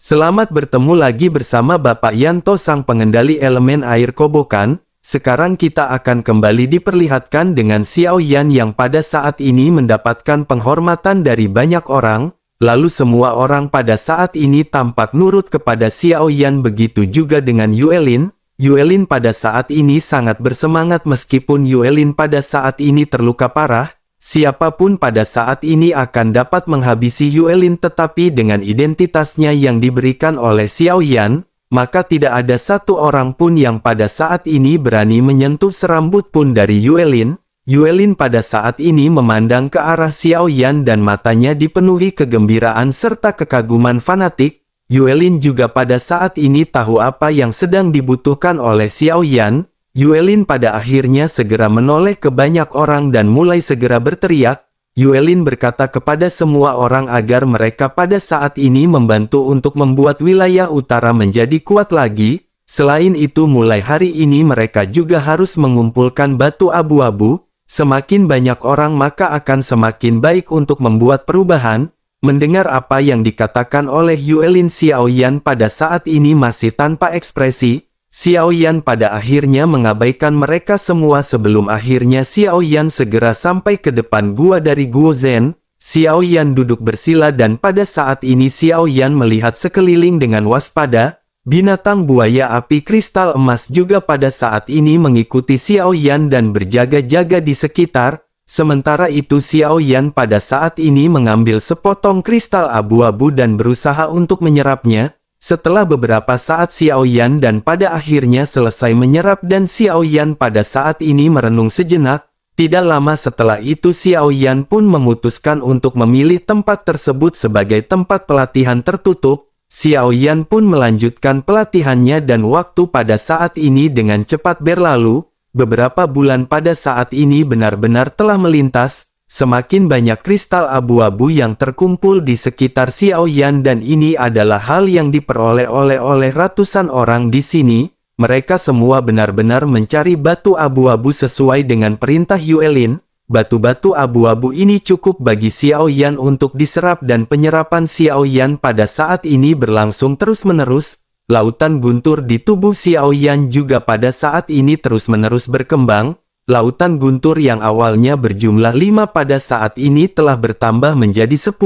Selamat bertemu lagi bersama Bapak Yanto sang pengendali elemen air kobokan. Sekarang kita akan kembali diperlihatkan dengan Xiao Yan yang pada saat ini mendapatkan penghormatan dari banyak orang. Lalu semua orang pada saat ini tampak nurut kepada Xiao Yan, begitu juga dengan Yuelin. Yuelin pada saat ini sangat bersemangat meskipun Yuelin pada saat ini terluka parah. Siapapun pada saat ini akan dapat menghabisi Yuelin, tetapi dengan identitasnya yang diberikan oleh Xiao Yan, maka tidak ada satu orang pun yang pada saat ini berani menyentuh serambut pun dari Yuelin. Yuelin pada saat ini memandang ke arah Xiao Yan dan matanya dipenuhi kegembiraan serta kekaguman fanatik. Yuelin juga pada saat ini tahu apa yang sedang dibutuhkan oleh Xiao Yan. Yuelin pada akhirnya segera menoleh ke banyak orang dan mulai segera berteriak. Yuelin berkata kepada semua orang agar mereka pada saat ini membantu untuk membuat wilayah utara menjadi kuat lagi. Selain itu mulai hari ini mereka juga harus mengumpulkan batu abu-abu. Semakin banyak orang maka akan semakin baik untuk membuat perubahan. Mendengar apa yang dikatakan oleh Yuelin, Xiao Yan pada saat ini masih tanpa ekspresi. Xiao Yan pada akhirnya mengabaikan mereka semua sebelum akhirnya Xiao Yan segera sampai ke depan gua dari Guo Zhen. Xiao Yan duduk bersila dan pada saat ini Xiao Yan melihat sekeliling dengan waspada. Binatang buaya api kristal emas juga pada saat ini mengikuti Xiao Yan dan berjaga-jaga di sekitar. Sementara itu Xiao Yan pada saat ini mengambil sepotong kristal abu-abu dan berusaha untuk menyerapnya. Setelah beberapa saat Xiao Yan dan pada akhirnya selesai menyerap dan Xiao Yan pada saat ini merenung sejenak. Tidak lama setelah itu Xiao Yan pun memutuskan untuk memilih tempat tersebut sebagai tempat pelatihan tertutup. Xiao Yan pun melanjutkan pelatihannya dan waktu pada saat ini dengan cepat berlalu. Beberapa bulan pada saat ini benar-benar telah melintas. Semakin banyak kristal abu-abu yang terkumpul di sekitar Xiao Yan dan ini adalah hal yang diperoleh oleh ratusan orang di sini. Mereka semua benar-benar mencari batu abu-abu sesuai dengan perintah Yuelin. Batu-batu abu-abu ini cukup bagi Xiao Yan untuk diserap dan penyerapan Xiao Yan pada saat ini berlangsung terus-menerus. Lautan guntur di tubuh Xiao Yan juga pada saat ini terus-menerus berkembang. Lautan guntur yang awalnya berjumlah 5 pada saat ini telah bertambah menjadi 10.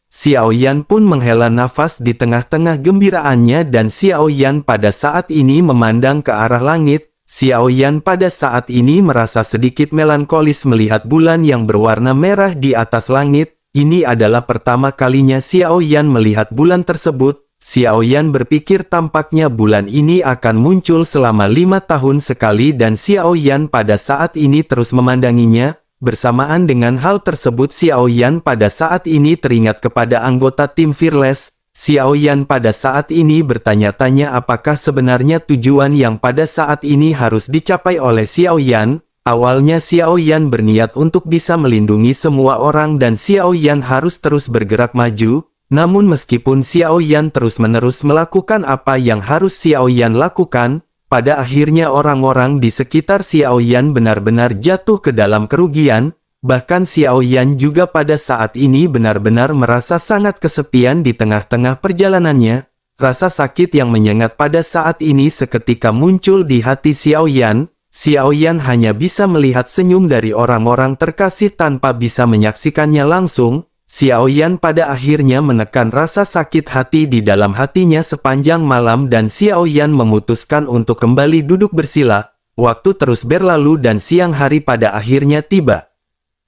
Xiao Yan pun menghela nafas di tengah-tengah gembiraannya dan Xiao Yan pada saat ini memandang ke arah langit. Xiao Yan pada saat ini merasa sedikit melankolis melihat bulan yang berwarna merah di atas langit. Ini adalah pertama kalinya Xiao Yan melihat bulan tersebut. Xiao Yan berpikir tampaknya bulan ini akan muncul selama 5 tahun sekali dan Xiao Yan pada saat ini terus memandanginya. Bersamaan dengan hal tersebut Xiao Yan pada saat ini teringat kepada anggota tim Fearless. Xiao Yan pada saat ini bertanya-tanya apakah sebenarnya tujuan yang pada saat ini harus dicapai oleh Xiao Yan. Awalnya Xiao Yan berniat untuk bisa melindungi semua orang dan Xiao Yan harus terus bergerak maju. Namun meskipun Xiao Yan terus-menerus melakukan apa yang harus Xiao Yan lakukan, pada akhirnya orang-orang di sekitar Xiao Yan benar-benar jatuh ke dalam kerugian. Bahkan Xiao Yan juga pada saat ini benar-benar merasa sangat kesepian di tengah-tengah perjalanannya. Rasa sakit yang menyengat pada saat ini seketika muncul di hati Xiao Yan. Xiao Yan hanya bisa melihat senyum dari orang-orang terkasih tanpa bisa menyaksikannya langsung. Xiao Yan pada akhirnya menekan rasa sakit hati di dalam hatinya sepanjang malam dan Xiao Yan memutuskan untuk kembali duduk bersila. Waktu terus berlalu dan siang hari pada akhirnya tiba.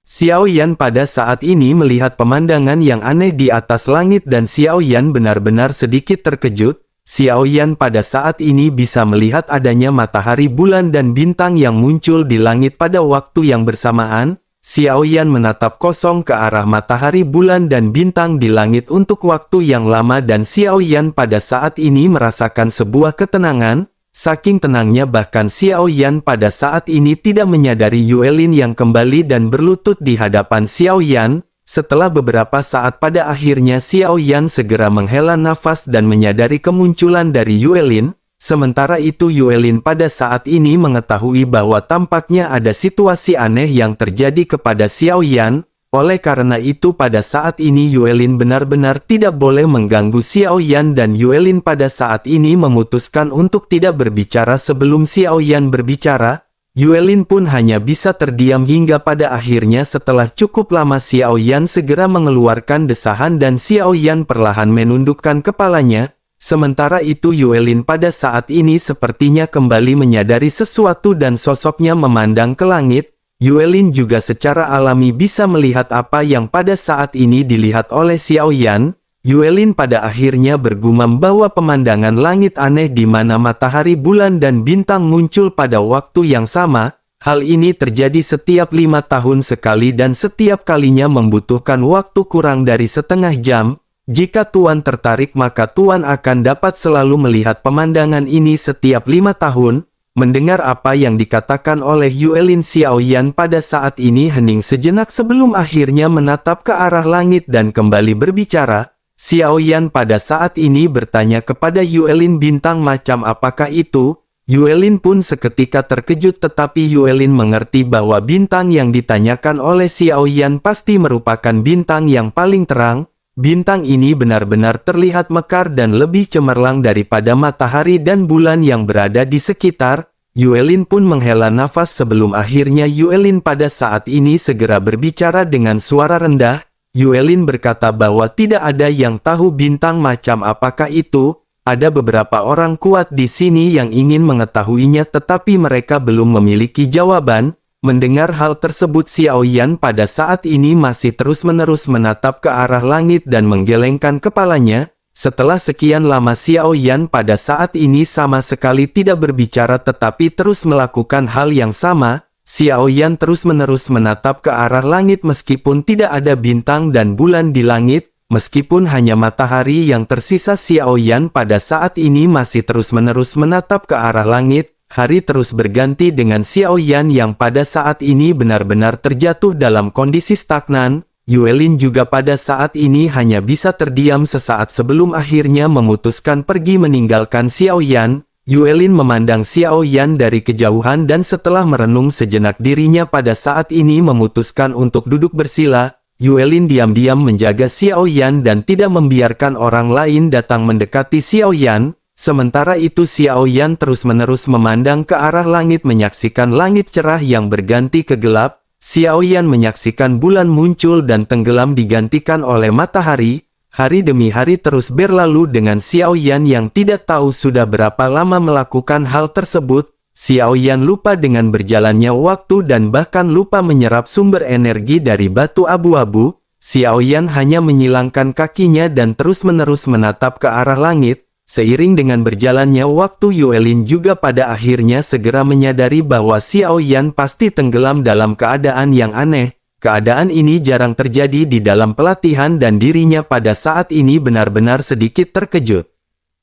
Xiao Yan pada saat ini melihat pemandangan yang aneh di atas langit dan Xiao Yan benar-benar sedikit terkejut. Xiao Yan pada saat ini bisa melihat adanya matahari, bulan dan bintang yang muncul di langit pada waktu yang bersamaan. Xiao Yan menatap kosong ke arah matahari, bulan dan bintang di langit untuk waktu yang lama dan Xiao Yan pada saat ini merasakan sebuah ketenangan. Saking tenangnya bahkan Xiao Yan pada saat ini tidak menyadari Yuelin yang kembali dan berlutut di hadapan Xiao Yan. Setelah beberapa saat pada akhirnya Xiao Yan segera menghela nafas dan menyadari kemunculan dari Yuelin. Sementara itu Yuelin pada saat ini mengetahui bahwa tampaknya ada situasi aneh yang terjadi kepada Xiao Yan. Oleh karena itu pada saat ini Yuelin benar-benar tidak boleh mengganggu Xiao Yan dan Yuelin pada saat ini memutuskan untuk tidak berbicara sebelum Xiao Yan berbicara. Yuelin pun hanya bisa terdiam hingga pada akhirnya setelah cukup lama Xiao Yan segera mengeluarkan desahan dan Xiao Yan perlahan menundukkan kepalanya. Sementara itu Yuelin pada saat ini sepertinya kembali menyadari sesuatu dan sosoknya memandang ke langit. Yuelin juga secara alami bisa melihat apa yang pada saat ini dilihat oleh Xiao Yan. Yuelin pada akhirnya bergumam bahwa pemandangan langit aneh di mana matahari, bulan dan bintang muncul pada waktu yang sama. Hal ini terjadi setiap 5 tahun sekali dan setiap kalinya membutuhkan waktu kurang dari setengah jam. Jika Tuan tertarik maka Tuan akan dapat selalu melihat pemandangan ini setiap 5 tahun. Mendengar apa yang dikatakan oleh Yuelin, Xiao Yan pada saat ini hening sejenak sebelum akhirnya menatap ke arah langit dan kembali berbicara. Xiao Yan pada saat ini bertanya kepada Yuelin, bintang macam apakah itu? Yuelin pun seketika terkejut tetapi Yuelin mengerti bahwa bintang yang ditanyakan oleh Xiao Yan pasti merupakan bintang yang paling terang. Bintang ini benar-benar terlihat mekar dan lebih cemerlang daripada matahari dan bulan yang berada di sekitar. Yuelin pun menghela nafas sebelum akhirnya Yuelin pada saat ini segera berbicara dengan suara rendah. Yuelin berkata bahwa tidak ada yang tahu bintang macam apakah itu. Ada beberapa orang kuat di sini yang ingin mengetahuinya tetapi mereka belum memiliki jawaban. Mendengar hal tersebut Xiao Yan pada saat ini masih terus-menerus menatap ke arah langit dan menggelengkan kepalanya. Setelah sekian lama Xiao Yan pada saat ini sama sekali tidak berbicara tetapi terus melakukan hal yang sama. Xiao Yan terus-menerus menatap ke arah langit meskipun tidak ada bintang dan bulan di langit. Meskipun hanya matahari yang tersisa, Xiao Yan pada saat ini masih terus-menerus menatap ke arah langit. Hari terus berganti dengan Xiao Yan yang pada saat ini benar-benar terjatuh dalam kondisi stagnan. Yuelin juga pada saat ini hanya bisa terdiam sesaat sebelum akhirnya memutuskan pergi meninggalkan Xiao Yan. Yuelin memandang Xiao Yan dari kejauhan dan setelah merenung sejenak dirinya pada saat ini memutuskan untuk duduk bersila. Yuelin diam-diam menjaga Xiao Yan dan tidak membiarkan orang lain datang mendekati Xiao Yan. Sementara itu Xiao Yan terus-menerus memandang ke arah langit menyaksikan langit cerah yang berganti ke gelap. Xiao Yan menyaksikan bulan muncul dan tenggelam digantikan oleh matahari. Hari demi hari terus berlalu dengan Xiao Yan yang tidak tahu sudah berapa lama melakukan hal tersebut. Xiao Yan lupa dengan berjalannya waktu dan bahkan lupa menyerap sumber energi dari batu abu-abu. Xiao Yan hanya menyilangkan kakinya dan terus-menerus menatap ke arah langit. Seiring dengan berjalannya waktu Yuelin juga pada akhirnya segera menyadari bahwa Xiao Yan pasti tenggelam dalam keadaan yang aneh. Keadaan ini jarang terjadi di dalam pelatihan dan dirinya pada saat ini benar-benar sedikit terkejut.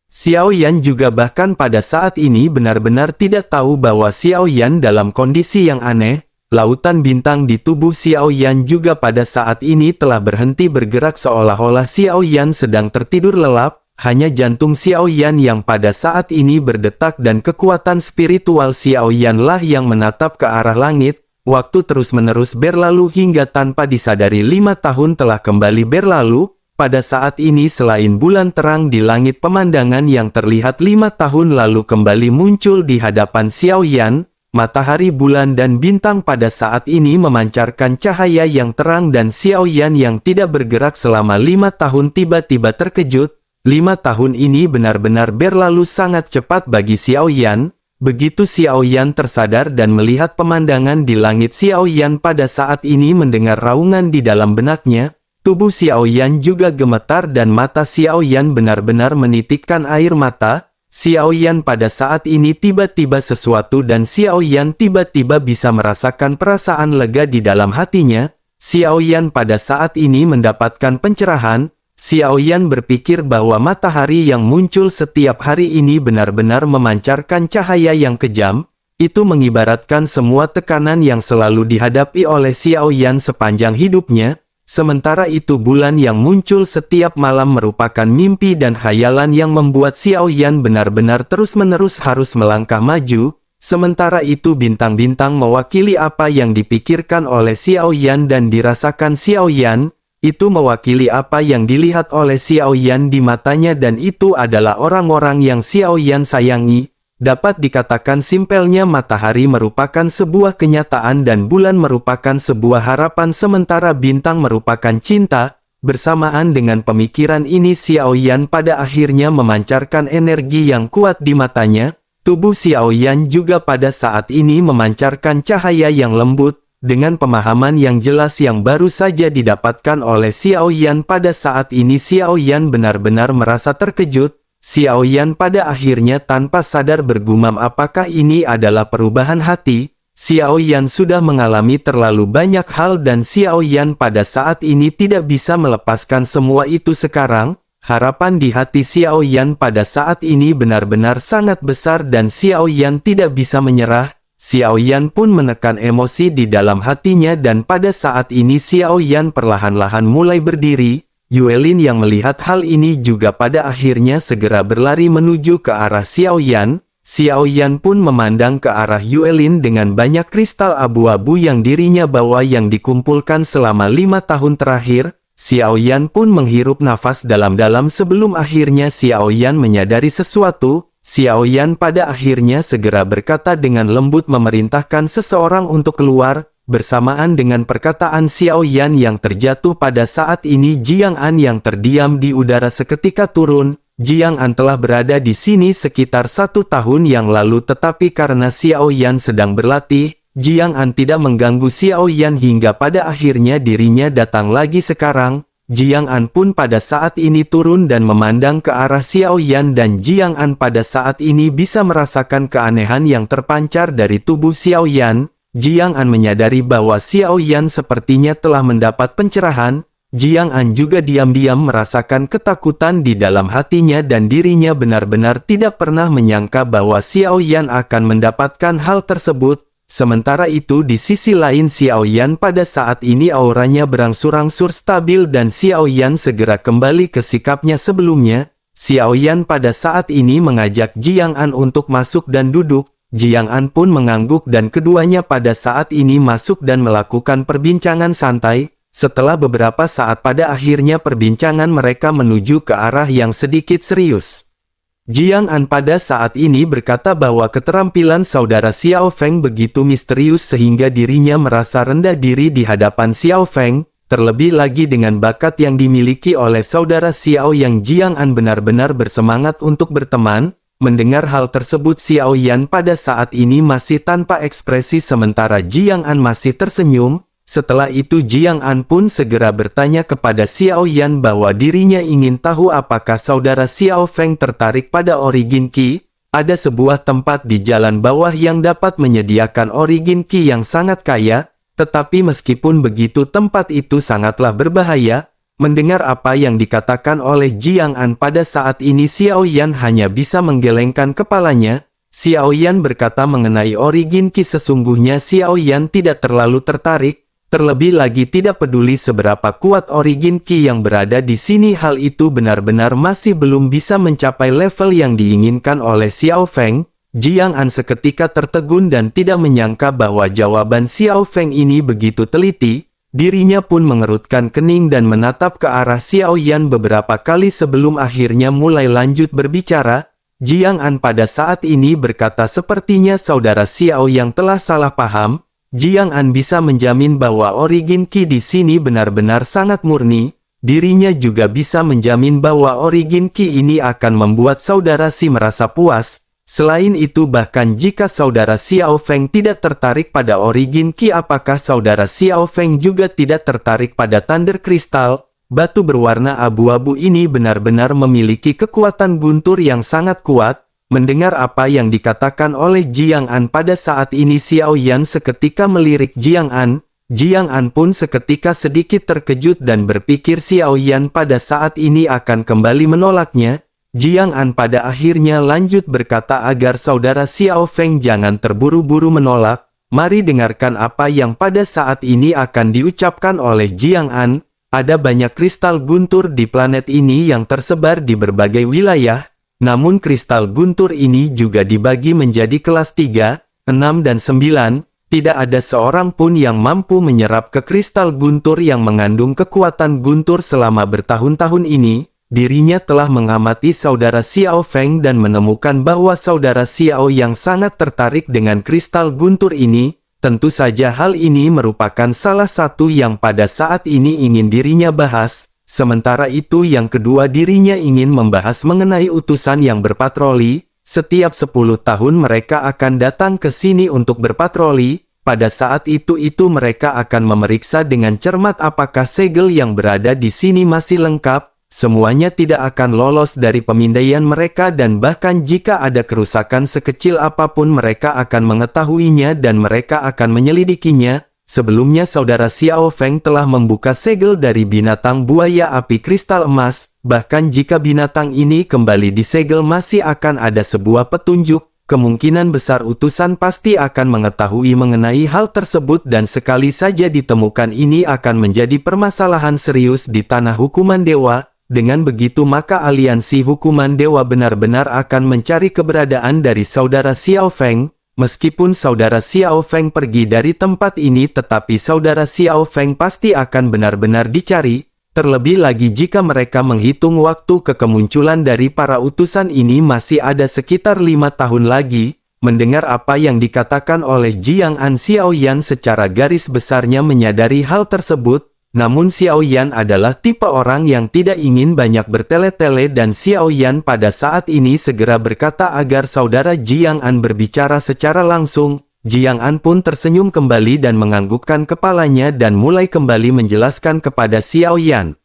Xiao Yan juga bahkan pada saat ini benar-benar tidak tahu bahwa Xiao Yan dalam kondisi yang aneh. Lautan bintang di tubuh Xiao Yan juga pada saat ini telah berhenti bergerak seolah-olah Xiao Yan sedang tertidur lelap. Hanya jantung Xiao Yan yang pada saat ini berdetak dan kekuatan spiritual Xiao Yan lah yang menatap ke arah langit. Waktu terus-menerus berlalu hingga tanpa disadari 5 tahun telah kembali berlalu. Pada saat ini selain bulan terang di langit, pemandangan yang terlihat 5 tahun lalu kembali muncul di hadapan Xiao Yan. Matahari, bulan dan bintang pada saat ini memancarkan cahaya yang terang dan Xiao Yan yang tidak bergerak selama 5 tahun tiba-tiba terkejut. 5 tahun ini benar-benar berlalu sangat cepat bagi Xiao Yan. Begitu Xiao Yan tersadar dan melihat pemandangan di langit, Xiao Yan pada saat ini mendengar raungan di dalam benaknya. Tubuh Xiao Yan juga gemetar dan mata Xiao Yan benar-benar menitikkan air mata. Xiao Yan pada saat ini tiba-tiba sesuatu dan Xiao Yan tiba-tiba bisa merasakan perasaan lega di dalam hatinya. Xiao Yan pada saat ini mendapatkan pencerahan. Xiao Yan berpikir bahwa matahari yang muncul setiap hari ini benar-benar memancarkan cahaya yang kejam. Itu mengibaratkan semua tekanan yang selalu dihadapi oleh Xiao Yan sepanjang hidupnya. Sementara itu bulan yang muncul setiap malam merupakan mimpi dan khayalan yang membuat Xiao Yan benar-benar terus-menerus harus melangkah maju. Sementara itu bintang-bintang mewakili apa yang dipikirkan oleh Xiao Yan dan dirasakan Xiao Yan, itu mewakili apa yang dilihat oleh Xiao Yan di matanya dan itu adalah orang-orang yang Xiao Yan sayangi. Dapat dikatakan simpelnya matahari merupakan sebuah kenyataan dan bulan merupakan sebuah harapan sementara bintang merupakan cinta. Bersamaan dengan pemikiran ini Xiao Yan pada akhirnya memancarkan energi yang kuat di matanya. Tubuh Xiao Yan juga pada saat ini memancarkan cahaya yang lembut, dengan pemahaman yang jelas yang baru saja didapatkan oleh Xiao Yan pada saat ini Xiao Yan benar-benar merasa terkejut. Xiao Yan pada akhirnya tanpa sadar bergumam apakah ini adalah perubahan hati. Xiao Yan sudah mengalami terlalu banyak hal dan Xiao Yan pada saat ini tidak bisa melepaskan semua itu sekarang. Harapan di hati Xiao Yan pada saat ini benar-benar sangat besar dan Xiao Yan tidak bisa menyerah. Xiao Yan pun menekan emosi di dalam hatinya dan pada saat ini Xiao Yan perlahan-lahan mulai berdiri. Yuelin yang melihat hal ini juga pada akhirnya segera berlari menuju ke arah Xiao Yan. Xiao Yan pun memandang ke arah Yuelin dengan banyak kristal abu-abu yang dirinya bawa yang dikumpulkan selama 5 tahun terakhir. Xiao Yan pun menghirup nafas dalam-dalam sebelum akhirnya Xiao Yan menyadari sesuatu. Xiao Yan pada akhirnya segera berkata dengan lembut memerintahkan seseorang untuk keluar. Bersamaan dengan perkataan Xiao Yan yang terjatuh pada saat ini Jiang An yang terdiam di udara seketika turun. Jiang An telah berada di sini sekitar 1 tahun yang lalu tetapi karena Xiao Yan sedang berlatih, Jiang An tidak mengganggu Xiao Yan hingga pada akhirnya dirinya datang lagi sekarang. Jiang An pun pada saat ini turun dan memandang ke arah Xiao Yan dan Jiang An pada saat ini bisa merasakan keanehan yang terpancar dari tubuh Xiao Yan. Jiang An menyadari bahwa Xiao Yan sepertinya telah mendapat pencerahan. Jiang An juga diam-diam merasakan ketakutan di dalam hatinya dan dirinya benar-benar tidak pernah menyangka bahwa Xiao Yan akan mendapatkan hal tersebut. Sementara itu di sisi lain Xiao Yan pada saat ini auranya berangsur-angsur stabil dan Xiao Yan segera kembali ke sikapnya sebelumnya. Xiao Yan pada saat ini mengajak Jiang An untuk masuk dan duduk. Jiang An pun mengangguk dan keduanya pada saat ini masuk dan melakukan perbincangan santai. Setelah beberapa saat pada akhirnya perbincangan mereka menuju ke arah yang sedikit serius. Jiang An pada saat ini berkata bahwa keterampilan saudara Xiao Feng begitu misterius sehingga dirinya merasa rendah diri di hadapan Xiao Feng, terlebih lagi dengan bakat yang dimiliki oleh saudara Xiao yang Jiang An benar-benar bersemangat untuk berteman. Mendengar hal tersebut Xiao Yan pada saat ini masih tanpa ekspresi sementara Jiang An masih tersenyum. Setelah itu Jiang An pun segera bertanya kepada Xiao Yan bahwa dirinya ingin tahu apakah saudara Xiao Feng tertarik pada Origin Qi. Ada sebuah tempat di jalan bawah yang dapat menyediakan Origin Qi yang sangat kaya, tetapi meskipun begitu tempat itu sangatlah berbahaya. Mendengar apa yang dikatakan oleh Jiang An pada saat ini Xiao Yan hanya bisa menggelengkan kepalanya. Xiao Yan berkata mengenai Origin Qi sesungguhnya Xiao Yan tidak terlalu tertarik, terlebih lagi tidak peduli seberapa kuat Origin Qi yang berada di sini hal itu benar-benar masih belum bisa mencapai level yang diinginkan oleh Xiao Feng. Jiang An seketika tertegun dan tidak menyangka bahwa jawaban Xiao Feng ini begitu teliti. Dirinya pun mengerutkan kening dan menatap ke arah Xiao Yan beberapa kali sebelum akhirnya mulai lanjut berbicara. Jiang An pada saat ini berkata sepertinya saudara Xiao yang telah salah paham. Jiang An bisa menjamin bahwa Origin Qi di sini benar-benar sangat murni. Dirinya juga bisa menjamin bahwa Origin Qi ini akan membuat saudara Si merasa puas. Selain itu bahkan jika saudara Xiao Feng tidak tertarik pada Origin Qi apakah saudara Xiao Feng juga tidak tertarik pada Thunder Crystal? Batu berwarna abu-abu ini benar-benar memiliki kekuatan guntur yang sangat kuat. Mendengar apa yang dikatakan oleh Jiang An pada saat ini Xiao Yan seketika melirik Jiang An. Jiang An pun seketika sedikit terkejut dan berpikir Xiao Yan pada saat ini akan kembali menolaknya. Jiang An pada akhirnya lanjut berkata agar saudara Xiao Feng jangan terburu-buru menolak. Mari dengarkan apa yang pada saat ini akan diucapkan oleh Jiang An. Ada banyak kristal guntur di planet ini yang tersebar di berbagai wilayah. Namun kristal guntur ini juga dibagi menjadi kelas 3. 6 dan 9, tidak ada seorang pun yang mampu menyerap ke kristal guntur yang mengandung kekuatan guntur selama bertahun-tahun ini. Dirinya telah mengamati saudara Xiao Feng dan menemukan bahwa saudara Xiao yang sangat tertarik dengan kristal guntur ini. Tentu saja hal ini merupakan salah satu yang pada saat ini ingin dirinya bahas. Sementara itu yang kedua, dirinya ingin membahas mengenai utusan yang berpatroli. Setiap 10 tahun mereka akan datang ke sini untuk berpatroli. Pada saat itu mereka akan memeriksa dengan cermat apakah segel yang berada di sini masih lengkap. Semuanya tidak akan lolos dari pemindaian mereka dan bahkan jika ada kerusakan sekecil apapun mereka akan mengetahuinya dan mereka akan menyelidikinya. Sebelumnya saudara Xiao Feng telah membuka segel dari binatang buaya api kristal emas. Bahkan jika binatang ini kembali disegel masih akan ada sebuah petunjuk. Kemungkinan besar utusan pasti akan mengetahui mengenai hal tersebut dan sekali saja ditemukan ini akan menjadi permasalahan serius di tanah hukuman dewa. Dengan begitu maka aliansi hukuman dewa benar-benar akan mencari keberadaan dari saudara Xiao Feng. Meskipun saudara Xiao Feng pergi dari tempat ini tetapi saudara Xiao Feng pasti akan benar-benar dicari. Terlebih lagi jika mereka menghitung waktu kemunculan dari para utusan ini masih ada sekitar 5 tahun lagi. Mendengar apa yang dikatakan oleh Jiang An, Xiao Yan secara garis besarnya menyadari hal tersebut. Namun Xiao Yan adalah tipe orang yang tidak ingin banyak bertele-tele dan Xiao Yan pada saat ini segera berkata agar saudara Jiang An berbicara secara langsung. Jiang An pun tersenyum kembali dan menganggukkan kepalanya dan mulai kembali menjelaskan kepada Xiao Yan.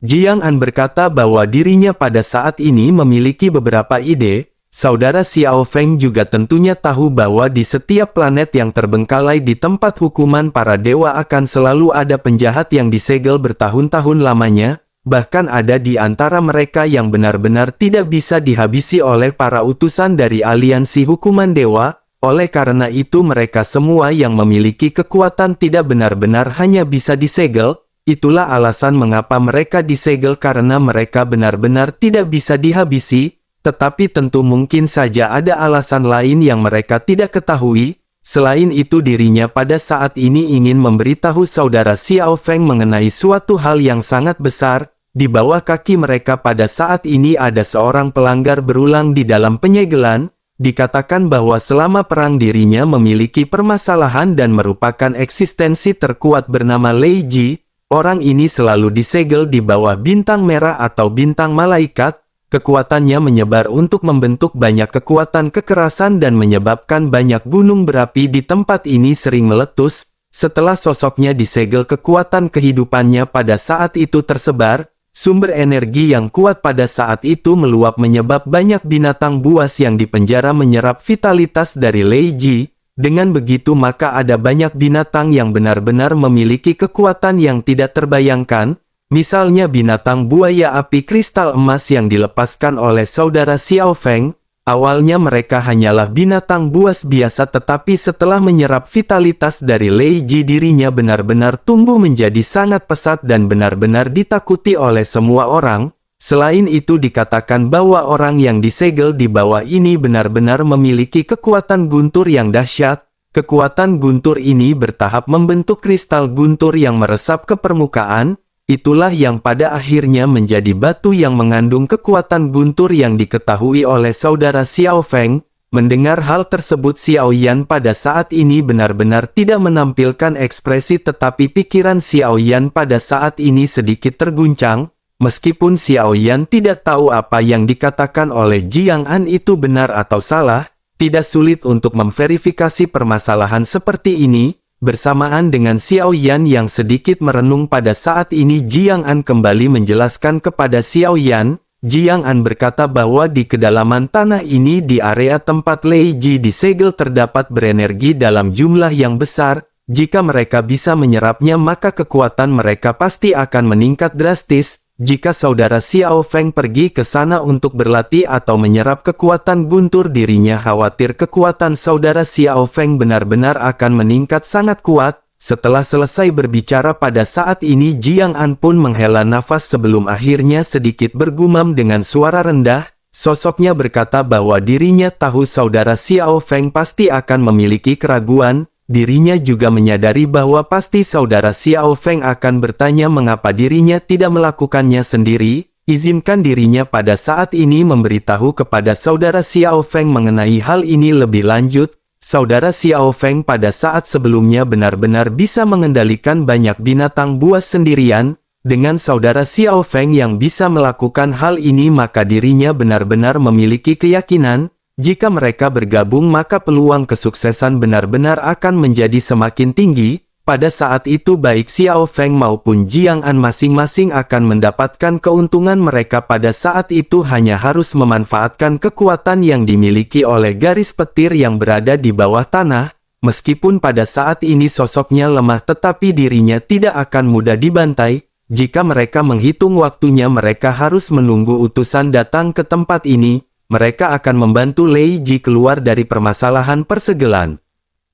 Jiang An berkata bahwa dirinya pada saat ini memiliki beberapa ide. Saudara Xiao Feng juga tentunya tahu bahwa di setiap planet yang terbengkalai di tempat hukuman para dewa akan selalu ada penjahat yang disegel bertahun-tahun lamanya. Bahkan ada di antara mereka yang benar-benar tidak bisa dihabisi oleh para utusan dari aliansi hukuman dewa. Oleh karena itu mereka semua yang memiliki kekuatan tidak benar-benar hanya bisa disegel. Itulah alasan mengapa mereka disegel, karena mereka benar-benar tidak bisa dihabisi. Tetapi tentu mungkin saja ada alasan lain yang mereka tidak ketahui. Selain itu dirinya pada saat ini ingin memberitahu saudara Xiao Feng mengenai suatu hal yang sangat besar. Di bawah kaki mereka pada saat ini ada seorang pelanggar berulang di dalam penyegelan. Dikatakan bahwa selama perang dirinya memiliki permasalahan dan merupakan eksistensi terkuat bernama Lei Ji. Orang ini selalu disegel di bawah bintang merah atau bintang malaikat. Kekuatannya menyebar untuk membentuk banyak kekuatan kekerasan dan menyebabkan banyak gunung berapi di tempat ini sering meletus. Setelah sosoknya disegel, kekuatan kehidupannya pada saat itu tersebar. Sumber energi yang kuat pada saat itu meluap menyebab banyak binatang buas yang dipenjara menyerap vitalitas dari Lei Ji. Dengan begitu maka ada banyak binatang yang benar-benar memiliki kekuatan yang tidak terbayangkan. Misalnya binatang buaya api kristal emas yang dilepaskan oleh saudara Xiao Feng. Awalnya mereka hanyalah binatang buas biasa tetapi setelah menyerap vitalitas dari Lei Ji dirinya benar-benar tumbuh menjadi sangat pesat dan benar-benar ditakuti oleh semua orang. Selain itu dikatakan bahwa orang yang disegel di bawah ini benar-benar memiliki kekuatan guntur yang dahsyat. Kekuatan guntur ini bertahap membentuk kristal guntur yang meresap ke permukaan. Itulah yang pada akhirnya menjadi batu yang mengandung kekuatan guntur yang diketahui oleh saudara Xiao Feng. Mendengar hal tersebut Xiao Yan pada saat ini benar-benar tidak menampilkan ekspresi tetapi pikiran Xiao Yan pada saat ini sedikit terguncang. Meskipun Xiao Yan tidak tahu apa yang dikatakan oleh Jiang An itu benar atau salah, tidak sulit untuk memverifikasi permasalahan seperti ini. Bersamaan dengan Xiao Yan yang sedikit merenung pada saat ini Jiang An kembali menjelaskan kepada Xiao Yan. Jiang An berkata bahwa di kedalaman tanah ini di area tempat Lei Ji disegel terdapat berenergi dalam jumlah yang besar. Jika mereka bisa menyerapnya maka kekuatan mereka pasti akan meningkat drastis. Jika saudara Xiao Feng pergi ke sana untuk berlatih atau menyerap kekuatan guntur dirinya khawatir kekuatan saudara Xiao Feng benar-benar akan meningkat sangat kuat. Setelah selesai berbicara pada saat ini Jiang An pun menghela nafas sebelum akhirnya sedikit bergumam dengan suara rendah. Sosoknya berkata bahwa dirinya tahu saudara Xiao Feng pasti akan memiliki keraguan. Dirinya juga menyadari bahwa pasti saudara Xiao Feng akan bertanya mengapa dirinya tidak melakukannya sendiri. Izinkan dirinya pada saat ini memberitahu kepada saudara Xiao Feng mengenai hal ini lebih lanjut. Saudara Xiao Feng pada saat sebelumnya benar-benar bisa mengendalikan banyak binatang buas sendirian. Dengan saudara Xiao Feng yang bisa melakukan hal ini, maka dirinya benar-benar memiliki keyakinan, jika mereka bergabung maka peluang kesuksesan benar-benar akan menjadi semakin tinggi. Pada saat itu baik Xiao Feng maupun Jiang An masing-masing akan mendapatkan keuntungan. Mereka pada saat itu hanya harus memanfaatkan kekuatan yang dimiliki oleh garis petir yang berada di bawah tanah. Meskipun pada saat ini sosoknya lemah, tetapi dirinya tidak akan mudah dibantai. Jika mereka menghitung waktunya, mereka harus menunggu utusan datang ke tempat ini. Mereka akan membantu Lei Ji keluar dari permasalahan persegelan.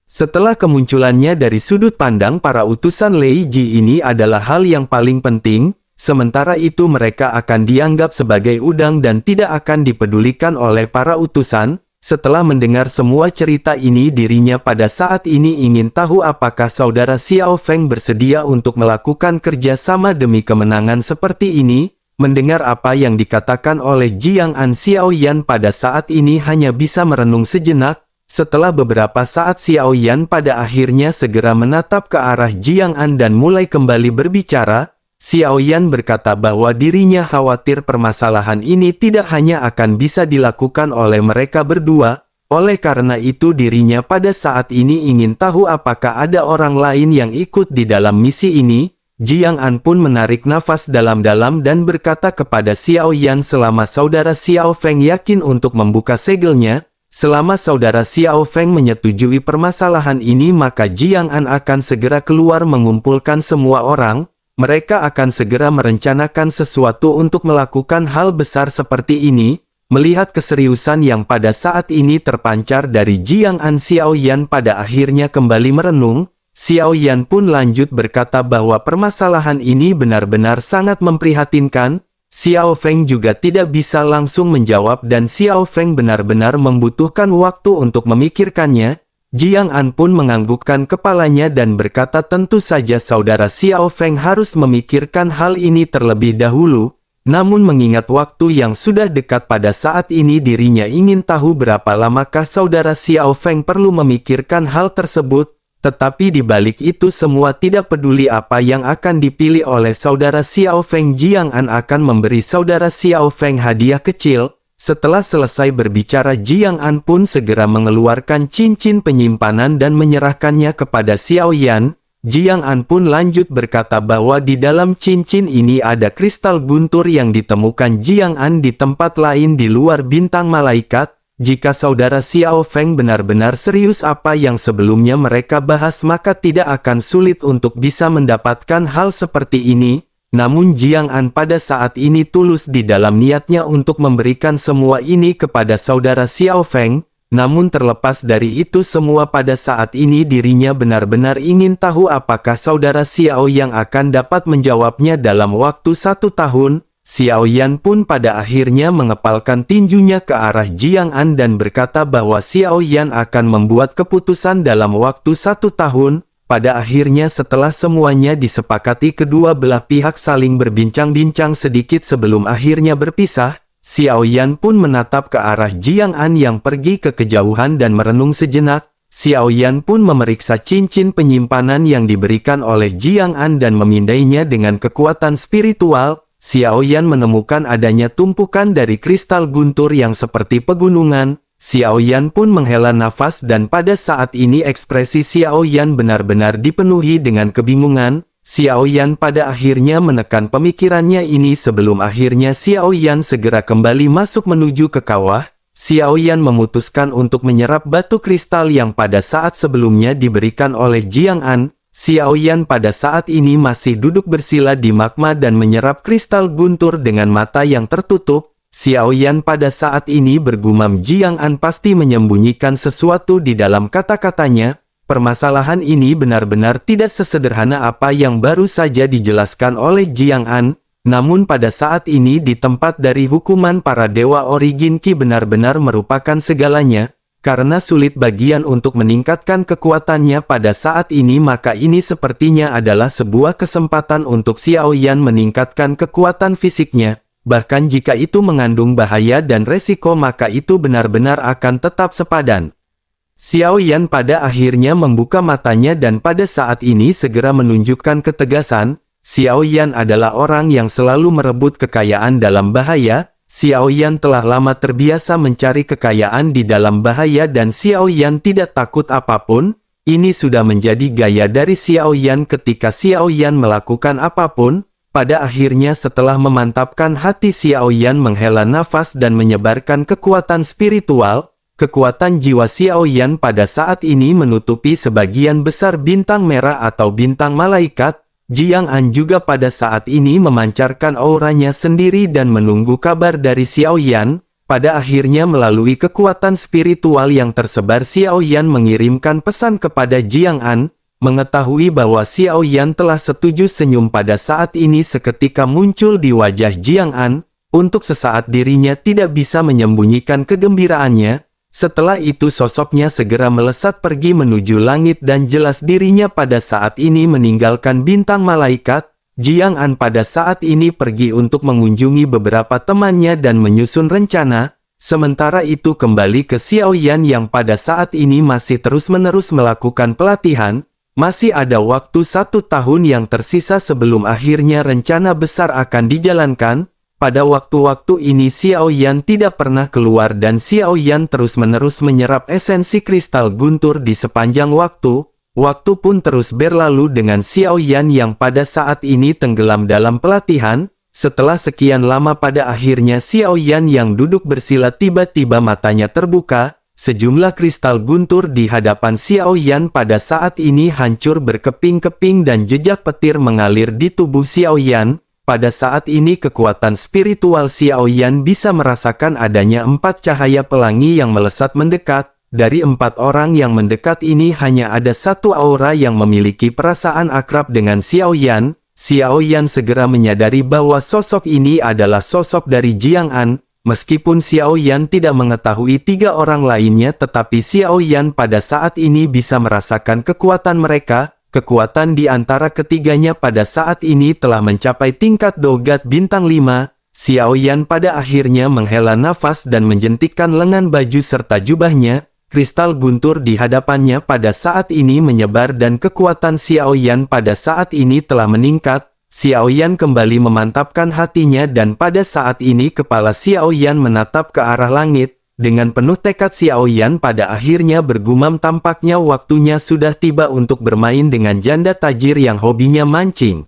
Setelah kemunculannya dari sudut pandang para utusan Lei Ji ini adalah hal yang paling penting, sementara itu mereka akan dianggap sebagai udang dan tidak akan dipedulikan oleh para utusan. Setelah mendengar semua cerita ini, dirinya pada saat ini ingin tahu apakah saudara Xiao Feng bersedia untuk melakukan kerja sama demi kemenangan seperti ini. Mendengar apa yang dikatakan oleh Jiang An, Xiao Yan pada saat ini hanya bisa merenung sejenak. Setelah beberapa saat, Xiao Yan pada akhirnya segera menatap ke arah Jiang An dan mulai kembali berbicara. Xiao Yan berkata bahwa dirinya khawatir permasalahan ini tidak hanya akan bisa dilakukan oleh mereka berdua. Oleh karena itu dirinya pada saat ini ingin tahu apakah ada orang lain yang ikut di dalam misi ini. Jiang An pun menarik nafas dalam-dalam dan berkata kepada Xiao Yan, selama saudara Xiao Feng yakin untuk membuka segelnya, selama saudara Xiao Feng menyetujui permasalahan ini, maka Jiang An akan segera keluar mengumpulkan semua orang. Mereka akan segera merencanakan sesuatu untuk melakukan hal besar seperti ini. Melihat keseriusan yang pada saat ini terpancar dari Jiang An, Xiao Yan pada akhirnya kembali merenung. Xiao Yan pun lanjut berkata bahwa permasalahan ini benar-benar sangat memprihatinkan. Xiao Feng juga tidak bisa langsung menjawab dan Xiao Feng benar-benar membutuhkan waktu untuk memikirkannya. Jiang An pun menganggukkan kepalanya dan berkata tentu saja saudara Xiao Feng harus memikirkan hal ini terlebih dahulu. Namun mengingat waktu yang sudah dekat pada saat ini, dirinya ingin tahu berapa lamakah saudara Xiao Feng perlu memikirkan hal tersebut. Tetapi di balik itu semua, tidak peduli apa yang akan dipilih oleh saudara Xiao Feng, Jiang An akan memberi saudara Xiao Feng hadiah kecil. Setelah selesai berbicara, Jiang An pun segera mengeluarkan cincin penyimpanan dan menyerahkannya kepada Xiao Yan. Jiang An pun lanjut berkata bahwa di dalam cincin ini ada kristal guntur yang ditemukan Jiang An di tempat lain di luar bintang malaikat. Jika saudara Xiao Feng benar-benar serius apa yang sebelumnya mereka bahas, maka tidak akan sulit untuk bisa mendapatkan hal seperti ini. Namun Jiang An pada saat ini tulus di dalam niatnya untuk memberikan semua ini kepada saudara Xiao Feng. Namun terlepas dari itu semua, pada saat ini dirinya benar-benar ingin tahu apakah saudara Xiao yang akan dapat menjawabnya dalam waktu 1 tahun. Xiao Yan pun pada akhirnya mengepalkan tinjunya ke arah Jiang An dan berkata bahwa Xiao Yan akan membuat keputusan dalam waktu 1 tahun. Pada akhirnya setelah semuanya disepakati, kedua belah pihak saling berbincang-bincang sedikit sebelum akhirnya berpisah. Xiao Yan pun menatap ke arah Jiang An yang pergi ke kejauhan dan merenung sejenak. Xiao Yan pun memeriksa cincin penyimpanan yang diberikan oleh Jiang An dan memindainya dengan kekuatan spiritual. Xiao Yan menemukan adanya tumpukan dari kristal guntur yang seperti pegunungan. Xiao Yan pun menghela nafas dan pada saat ini ekspresi Xiao Yan benar-benar dipenuhi dengan kebingungan. Xiao Yan pada akhirnya menekan pemikirannya ini sebelum akhirnya Xiao Yan segera kembali masuk menuju ke kawah. Xiao Yan memutuskan untuk menyerap batu kristal yang pada saat sebelumnya diberikan oleh Jiang An. Xiao Yan pada saat ini masih duduk bersila di magma dan menyerap kristal guntur dengan mata yang tertutup. Xiao Yan pada saat ini bergumam, Jiang An pasti menyembunyikan sesuatu di dalam kata-katanya. Permasalahan ini benar-benar tidak sesederhana apa yang baru saja dijelaskan oleh Jiang An. Namun pada saat ini di tempat dari hukuman para dewa Origin Ki benar-benar merupakan segalanya, karena sulit bagian untuk meningkatkan kekuatannya pada saat ini, maka ini sepertinya adalah sebuah kesempatan untuk Xiao Yan meningkatkan kekuatan fisiknya. Bahkan jika itu mengandung bahaya dan resiko, maka itu benar-benar akan tetap sepadan. Xiao Yan pada akhirnya membuka matanya dan pada saat ini segera menunjukkan ketegasan. Xiao Yan adalah orang yang selalu merebut kekayaan dalam bahaya. Xiao Yan telah lama terbiasa mencari kekayaan di dalam bahaya dan Xiao Yan tidak takut apapun. Ini sudah menjadi gaya dari Xiao Yan ketika Xiao Yan melakukan apapun. Pada akhirnya setelah memantapkan hati, Xiao Yan menghela nafas dan menyebarkan kekuatan spiritual. Kekuatan jiwa Xiao Yan pada saat ini menutupi sebagian besar bintang merah atau bintang malaikat. Jiang An juga pada saat ini memancarkan auranya sendiri dan menunggu kabar dari Xiao Yan. Pada akhirnya melalui kekuatan spiritual yang tersebar, Xiao Yan mengirimkan pesan kepada Jiang An, mengetahui bahwa Xiao Yan telah setuju. Senyum pada saat ini seketika muncul di wajah Jiang An. Untuk sesaat dirinya tidak bisa menyembunyikan kegembiraannya. Setelah itu sosoknya segera melesat pergi menuju langit dan jelas dirinya pada saat ini meninggalkan bintang malaikat. Jiang An pada saat ini pergi untuk mengunjungi beberapa temannya dan menyusun rencana. Sementara itu kembali ke Xiao Yan yang pada saat ini masih terus-menerus melakukan pelatihan. Masih ada waktu 1 tahun yang tersisa sebelum akhirnya rencana besar akan dijalankan. Pada waktu-waktu ini Xiao Yan tidak pernah keluar dan Xiao Yan terus-menerus menyerap esensi kristal guntur di sepanjang waktu. Waktu pun terus berlalu dengan Xiao Yan yang pada saat ini tenggelam dalam pelatihan. Setelah sekian lama pada akhirnya Xiao Yan yang duduk bersila tiba-tiba matanya terbuka. Sejumlah kristal guntur di hadapan Xiao Yan pada saat ini hancur berkeping-keping dan jejak petir mengalir di tubuh Xiao Yan. Pada saat ini kekuatan spiritual Xiao Yan bisa merasakan adanya 4 cahaya pelangi yang melesat mendekat. Dari 4 orang yang mendekat ini hanya ada 1 aura yang memiliki perasaan akrab dengan Xiao Yan. Xiao Yan segera menyadari bahwa sosok ini adalah sosok dari Jiang An. Meskipun Xiao Yan tidak mengetahui 3 orang lainnya, tetapi Xiao Yan pada saat ini bisa merasakan kekuatan mereka. Kekuatan di antara ketiganya pada saat ini telah mencapai tingkat Dogat bintang 5. Xiao Yan pada akhirnya menghela nafas dan menjentikkan lengan baju serta jubahnya. Kristal guntur di hadapannya pada saat ini menyebar dan kekuatan Xiao Yan pada saat ini telah meningkat. Xiao Yan kembali memantapkan hatinya dan pada saat ini kepala Xiao Yan menatap ke arah langit. Dengan penuh tekad Xiao Yan pada akhirnya bergumam, tampaknya waktunya sudah tiba untuk bermain dengan janda tajir yang hobinya mancing.